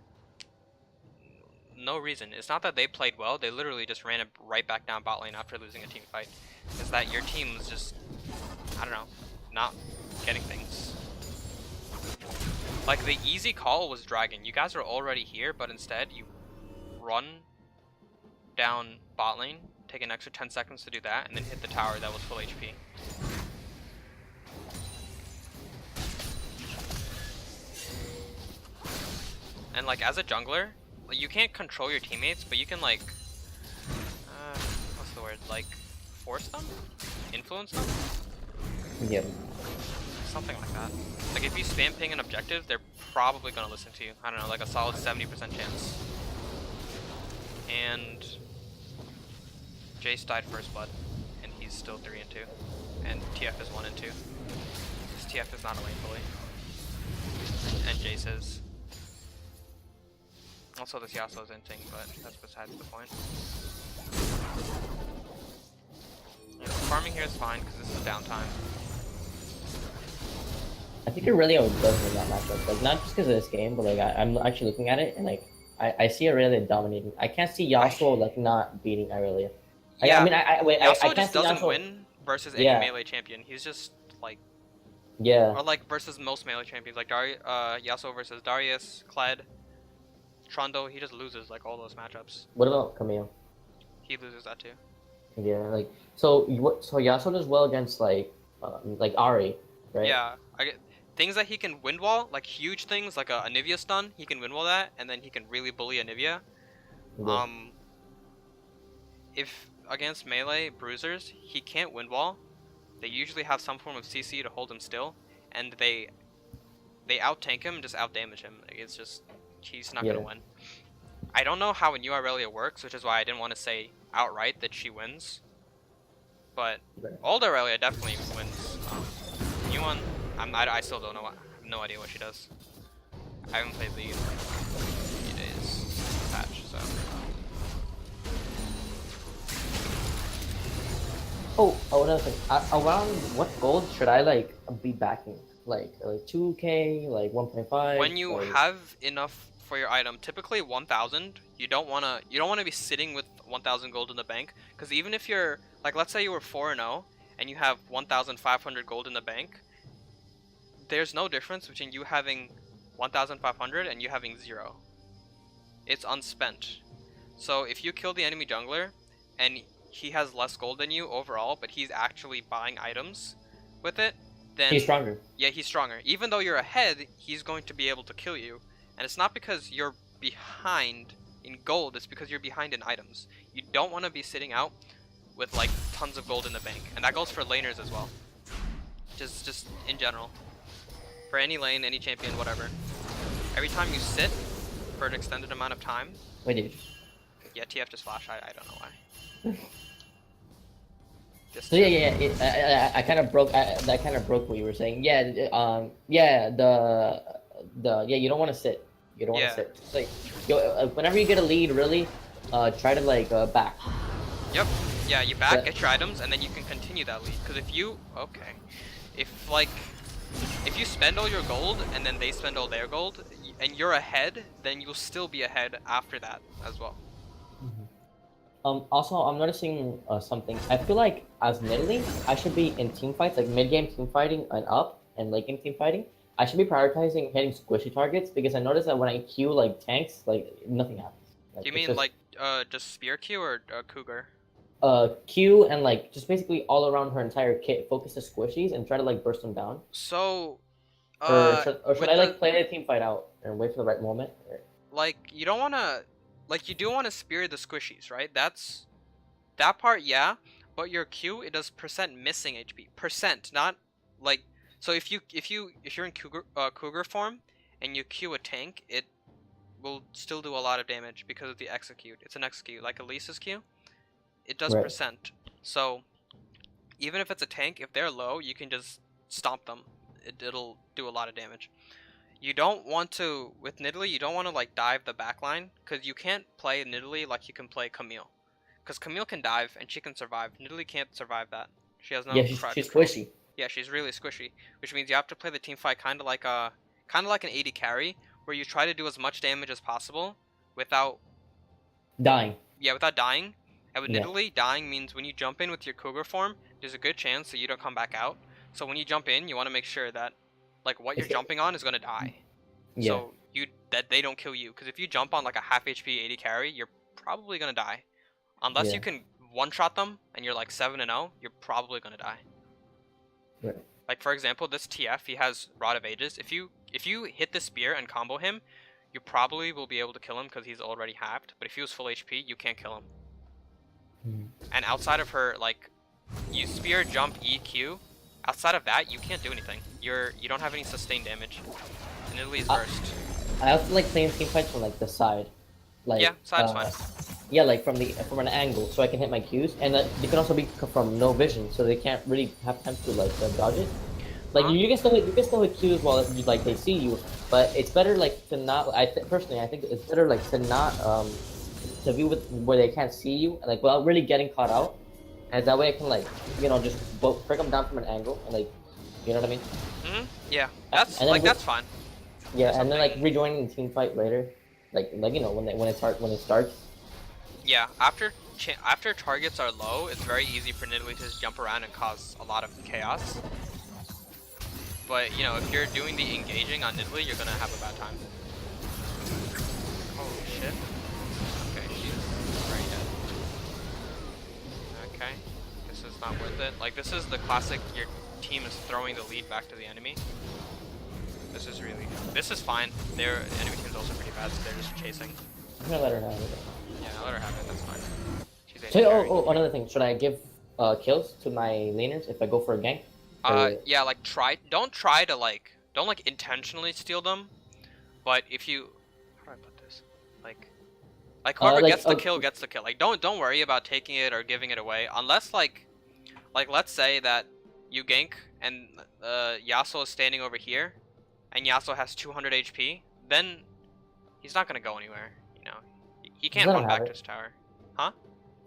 no reason. It's not that they played well, they literally just ran it right back down bot lane after losing a team fight. It's that your team was just, I don't know, not getting things. Like the easy call was Dragon. You guys are already here, but instead you run down bot lane, take an extra 10 seconds to do that, and then hit the tower that was full HP. And like as a jungler, you can't control your teammates, but you can like, what's the word? Like force them? Influence them? Yeah. Something like that. Like if you spam ping an objective, they're probably gonna listen to you. I don't know, like a solid 70% chance. And Jace died first blood, and he's still 3 and 2, and TF is 1 and 2. This TF is not a lane bully, and Jace is. Also, this Yasuo's inting, but that's besides the point. Yeah, farming here is fine because this is downtime. I think Aurelia does win that matchup. Like, not just because of this game, but like I'm actually looking at it and like I see Aurelia dominating. I can't see Yasuo like not beating Aurelia. Yeah, I mean, I Yasuo can't just see doesn't Yasuo... win versus any Yeah. melee champion. He's just like, Yeah. or like versus most melee champions, like Yasuo versus Darius, Kled, Trundle. He just loses like all those matchups. What about Camille? He loses that too. Yeah, like so Yasuo does well against like Ari, right? Yeah, I get things that he can wind wall, like huge things, like a Anivia stun. He can wind wall that, and then he can really bully Anivia. Yeah. If against melee bruisers, he can't wind wall. They usually have some form of CC to hold him still, and they out tank him, just out damage him. Like, it's just he's not gonna win. I don't know how a new Aurelia works, which is why I didn't want to say outright that she wins. But old Aurelia definitely wins. New one, I still don't know. I have no idea what she does. I haven't played League in like a few days patch, so. Oh, another thing. Around what gold should I like be backing? Like 2K, like 1.5. When you like... have enough for your item, typically 1,000. You don't wanna be sitting with 1,000 gold in the bank, because even if you're like, let's say you were 4-0 and you have 1,500 gold in the bank, there's no difference between you having 1,500 and you having 0. It's unspent. So if you kill the enemy jungler and he has less gold than you overall, but he's actually buying items with it, then he's stronger. Yeah, he's stronger. Even though you're ahead, he's going to be able to kill you. And it's not because you're behind in gold, it's because you're behind in items. You don't want to be sitting out with like tons of gold in the bank. And that goes for laners as well. Just in general. For any lane, any champion, whatever. Every time you sit for an extended amount of time. Wait, dude. Yeah, TF just flash. I don't know why. So yeah. I kind of broke. That kind of broke what you were saying. Yeah. You don't want to sit. You don't want to sit. It's like, whenever you get a lead, really, try to like back. Yep. Yeah, you back, get your items, and then you can continue that lead. Because if you if you spend all your gold and then they spend all their gold, and you're ahead, then you'll still be ahead after that as well. Also, I'm noticing something. I feel like as Nidalee, I should be in team fights, like mid-game team fighting and up, and late-game team fighting. I should be prioritizing hitting squishy targets, because I notice that when I Q like tanks, like nothing happens. Like, Do you mean just, like just spear Q or cougar? Q and like just basically all around her entire kit, focus the squishies and try to like burst them down. So, or should I like play the team fight out and wait for the right moment? Or... Like you don't want to. Like, you do want to spear the squishies, right? That part, yeah. But your Q, it does percent missing HP. Percent, not like. So if you're in cougar form and you Q a tank, it will still do a lot of damage because of the execute. It's an execute, like Elisa's Q. It does percent. So even if it's a tank, if they're low, you can just stomp them. It'll do a lot of damage. You don't want to, with Nidalee, you don't want to like dive the backline, because you can't play Nidalee like you can play Camille. Because Camille can dive and she can survive. Nidalee can't survive that. She has no. Yeah, she's squishy. Yeah, she's really squishy, which means you have to play the team fight kind of like an AD carry, where you try to do as much damage as possible without dying. Yeah, without dying. And with Nidalee, dying means when you jump in with your cougar form, there's a good chance that you don't come back out. So when you jump in, you want to make sure that like what you're jumping on is gonna die. Yeah. So that they don't kill you, because if you jump on like a half HP AD carry, you're probably gonna die. Unless you can one-shot them and you're like 7-0, you're probably gonna die. Right. Like for example, this TF, he has Rod of Ages. If you hit the spear and combo him, you probably will be able to kill him because he's already halved. But if he was full HP, you can't kill him. And outside of her, like, you spear, jump, EQ. Outside of that, you can't do anything. You don't have any sustained damage. And Nidalee's burst. I also like playing team fights from like the side. Like, yeah, side's fine. Yeah, like from an angle, so I can hit my Qs, and they can also be from no vision, so they can't really have time to like dodge it. Like Huh? you can still hit Qs while like they see you, but it's better like to not. Personally, I think it's better like to not to be with where they can't see you, like without really getting caught out, and that way I can like just break them down from an angle and like you know what I mean. Yeah, And then that's fine. yeah, and then like Something. rejoining the team fight later, like when it starts. Yeah, after targets are low, it's very easy for Nidalee to just jump around and cause a lot of chaos. But you know, if you're doing the engaging on Nidalee, you're gonna have a bad time. Holy shit. Okay, she's very dead. Okay, this is not worth it. Like, this is the classic, your team is throwing the lead back to the enemy. This is really good. This is fine. Their enemy team's also pretty bad, so they're just chasing. I'm gonna let her have it. Yeah, I'll let her have it, that's fine. She's a So, carry. another thing. Should I give kills to my laners if I go for a gank? Or... Yeah, like, don't intentionally steal them, but if you, how do I put this? Like whoever gets the kill gets the kill. Like, don't worry about taking it or giving it away, unless like let's say that you gank and Yasuo is standing over here, and Yasuo has 200 HP, then he's not gonna go anywhere. You know, he can't run back to his tower, huh?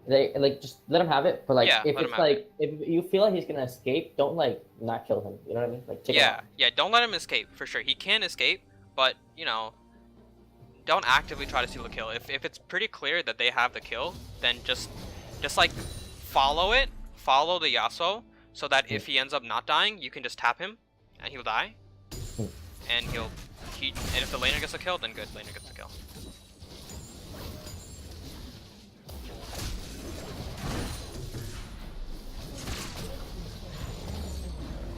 They like just let him have it, but like Yeah, if it's like if you feel like he's gonna escape, don't like not kill him. You know what I mean? Like take yeah, yeah, don't let him escape for sure. He can escape, but you know, don't actively try to steal the kill. If it's pretty clear that they have the kill, then just like follow the Yasuo, so that if he ends up not dying, you can just tap him, and he'll die, and and if the laner gets a kill, then good, laner gets a kill.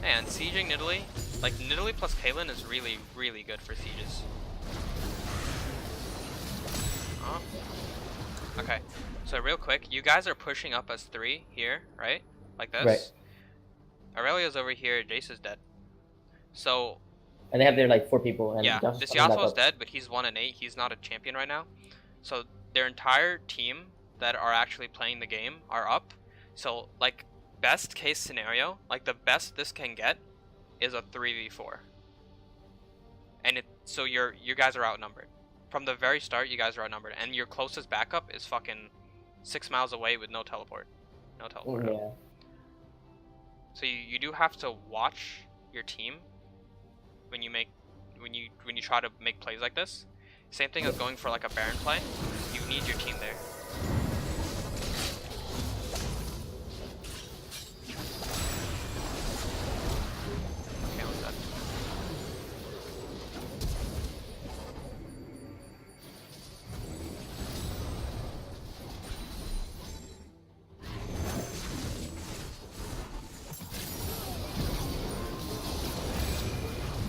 And sieging Nidalee, like Nidalee plus Caitlyn is really, really good for sieges. Oh. Okay, so real quick, you guys are pushing up as 3 here, right? Like this. Right. Aurelia's over here, Jace is dead. So... And they have their like 4 people. And yeah, this Yasuo's dead, but he's 1-8, he's not a champion right now. So their entire team that are actually playing the game are up. So like, best case scenario, like the best this can get is a 3v4. And so you guys are outnumbered. From the very start, you guys are outnumbered, and your closest backup is fucking 6 miles away with no teleport. No teleport. Yeah. So you do have to watch your team when you try to make plays like this. Same thing as going for like a Baron play. You need your team there. Okay, what's that?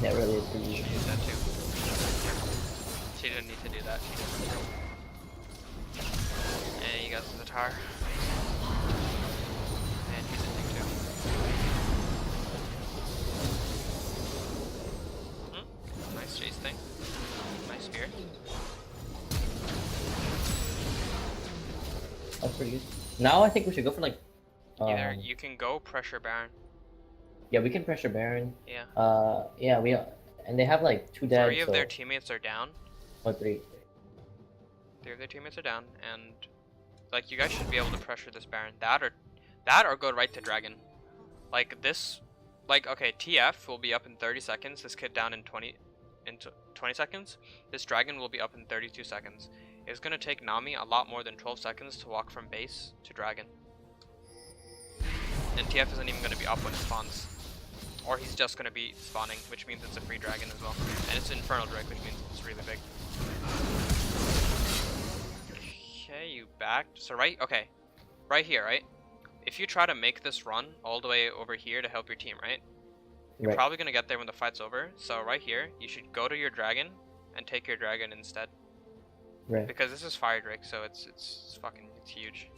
That really is pretty easy. She did that too. She didn't need to do that. She did that. And you guys to the tower. And he's a thing too. Nice chase thing. Nice spear. That's pretty good. Now I think we should go for like. Either you can go pressure Baron. Yeah, we can pressure Baron. Yeah. Yeah, and they have like 2 dead. 3 of their teammates are down. Oh, 3. 3 of their teammates are down, and like you guys should be able to pressure this Baron. That or go right to Dragon. Like this, like okay, TF will be up in 30 seconds. This kid down in 20 seconds. This Dragon will be up in 32 seconds. It's gonna take Nami a lot more than 12 seconds to walk from base to Dragon. And TF isn't even gonna be up when it spawns. Or he's just gonna be spawning, which means it's a free dragon as well. And it's Infernal Drake, which means it's really big. Okay, you backed. So right here, right? If you try to make this run all the way over here to help your team, right? You're probably gonna get there when the fight's over. So right here, you should go to your dragon and take your dragon instead. Right. Because this is Fire Drake, so it's huge.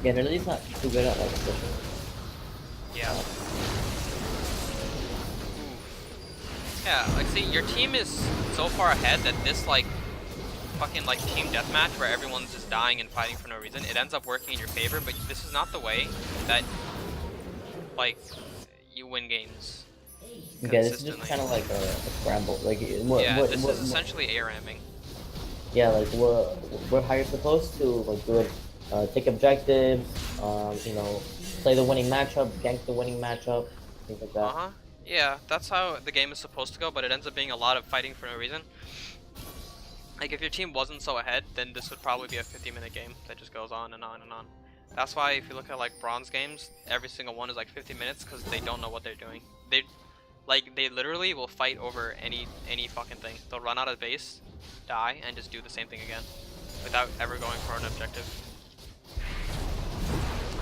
Yeah, Nidalee's not too good at like pushing. Yeah. Yeah, like see, your team is so far ahead that this like fucking like team deathmatch where everyone's just dying and fighting for no reason, it ends up working in your favor, but this is not the way that like you win games Okay, this is just consistently. kind of like a scramble. Like Yeah, this is essentially ARAMing. yeah, like what how you're supposed to like do it, take objectives, play the winning matchup, gank the winning matchup, things like that. Uh-huh. Yeah, that's how the game is supposed to go, but it ends up being a lot of fighting for no reason. Like, if your team wasn't so ahead, then this would probably be a 50-minute game that just goes on and on and on. That's why if you look at, like, bronze games, every single one is, like, 50 minutes because they don't know what they're doing. They literally will fight over any fucking thing. They'll run out of base, die, and just do the same thing again without ever going for an objective.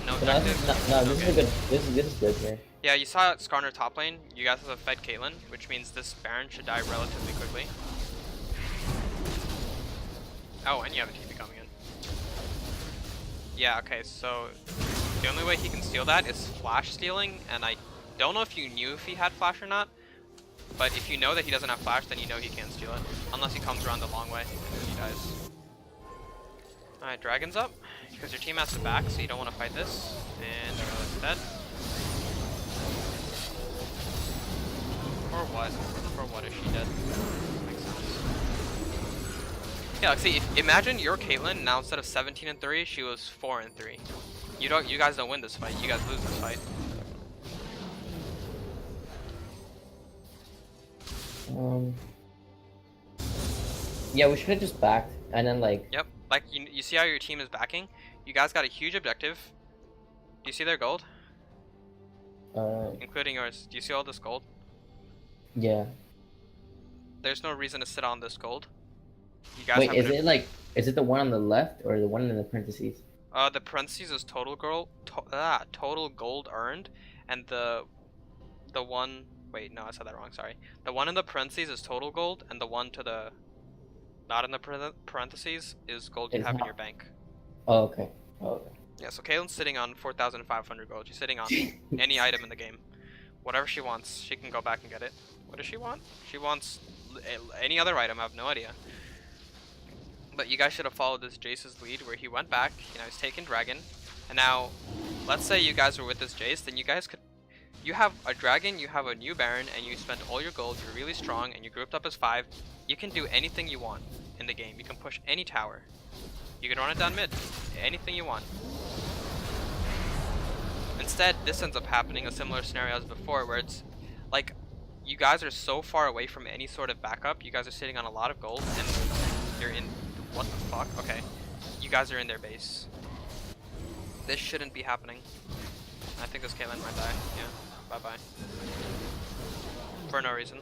No So now objective, no, no this is a game. good. This is good here. Yeah, you saw Skarner top lane. You guys have fed Caitlyn, which means this Baron should die relatively quickly. Oh, and you have a TP coming in. Yeah, okay, so the only way he can steal that is flash stealing, and I don't know if you knew if he had flash or not, but if you know that he doesn't have flash, then you know he can't steal it, unless he comes around the long way, and then he dies. Alright, Dragon's up, because your team has to back, so you don't want to fight this, and Darrell's dead. For what? For what is she dead? Makes sense. Yeah, like, see, imagine your Caitlyn, now instead of 17-3, she was 4-3. You guys don't win this fight, you guys lose this fight. Yeah, we should have just backed and then like. Yep, like you see how your team is backing? You guys got a huge objective. Do you see their gold? Including yours. Do you see all this gold? Yeah. There's no reason to sit on this gold. You guys Wait, have is it the one on the left or the one in the parentheses? the parentheses is total total gold earned, and the one, wait, no, I said that wrong, sorry. The one in the parentheses is total gold, and the one to the not in the parentheses is gold you have in your bank. Oh, okay. Oh, okay. Yeah, so Caitlyn's sitting on 4,500 gold. She's sitting on any item in the game. Whatever she wants, she can go back and get it. What does she want? She wants any other item, I have no idea. But you guys should have followed this Jace's lead where he went back, he's taking Dragon. And now, let's say you guys were with this Jace, then you guys could... You have a Dragon, you have a new Baron, and you spent all your gold, you're really strong, and you grouped up as 5. You can do anything you want in the game. You can push any tower. You can run it down mid. Anything you want. Instead, this ends up happening a similar scenario as before, where it's like you guys are so far away from any sort of backup. You guys are sitting on a lot of gold, and you're in. What the fuck? Okay, you guys are in their base. This shouldn't be happening. I think this Caitlyn might die. Yeah, bye bye. For no reason.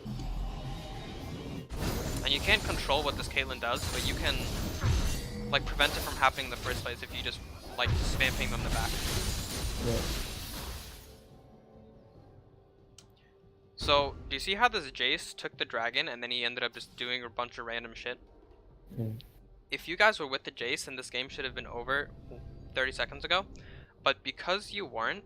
And you can't control what this Caitlyn does, but you can like prevent it from happening in the first place if you just like spam ping them in the back. Yeah. So, do you see how this Jace took the Dragon and then he ended up just doing a bunch of random shit? Mm. If you guys were with the Jace, then this game should have been over 30 seconds ago. But because you weren't,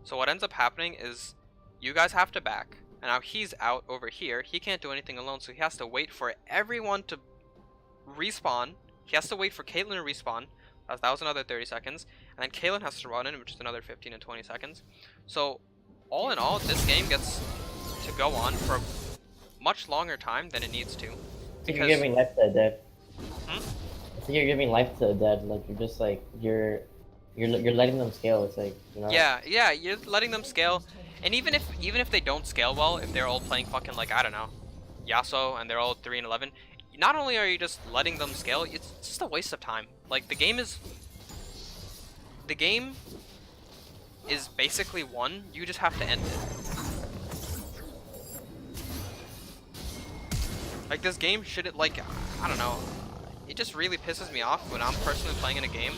so what ends up happening is you guys have to back. And now he's out over here. He can't do anything alone, so he has to wait for everyone to respawn. He has to wait for Caitlyn to respawn. That was another 30 seconds. And then Caitlyn has to run in, which is another 15 and 20 seconds. So, all in all, this game gets to go on for a much longer time than it needs to. It's like you're giving life to the dead. Hmm? It's like you're giving life to the dead. Like you're just like you're letting them scale. It's like Yeah, you're letting them scale. And even if they don't scale well, if they're all playing fucking like I don't know, Yasuo, and they're all 3 and 11, not only are you just letting them scale, it's just a waste of time. Like the game is basically won. You just have to end it. Like this game shouldn't, like, I don't know. It just really pisses me off when I'm personally playing in a game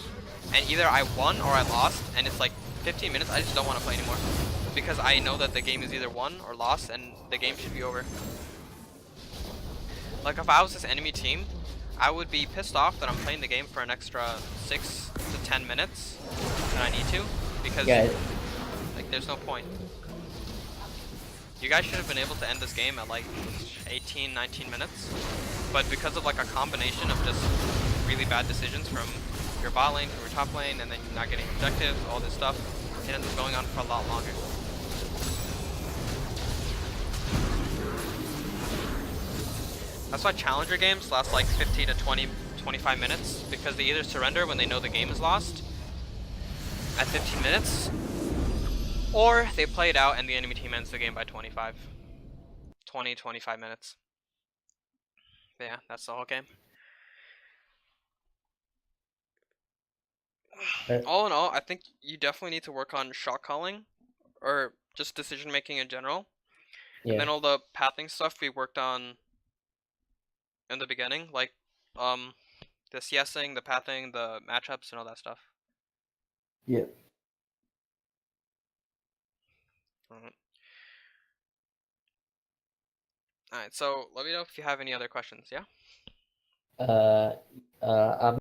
and either I won or I lost and it's like 15 minutes, I just don't want to play anymore. Because I know that the game is either won or lost and the game should be over. Like if I was this enemy team, I would be pissed off that I'm playing the game for an extra 6 to 10 minutes than I need to. Because like there's no point. You guys should have been able to end this game at like 18, 19 minutes. But because of like a combination of just really bad decisions from your bot lane, from your top lane, and then not getting objectives, all this stuff, it ends up going on for a lot longer. That's why challenger games last like 15 to 20, 25 minutes, because they either surrender when they know the game is lost at 15 minutes, or they play it out and the enemy team ends the game by 25. 20, 25 minutes. But yeah, that's the whole game. All in all, I think you definitely need to work on shot calling, or just decision making in general. And Yeah. then all the pathing stuff we worked on in the beginning, like the CSing, the pathing, the matchups, and all that stuff. Yeah. Alright, so let me know if you have any other questions, yeah? Uh, I'm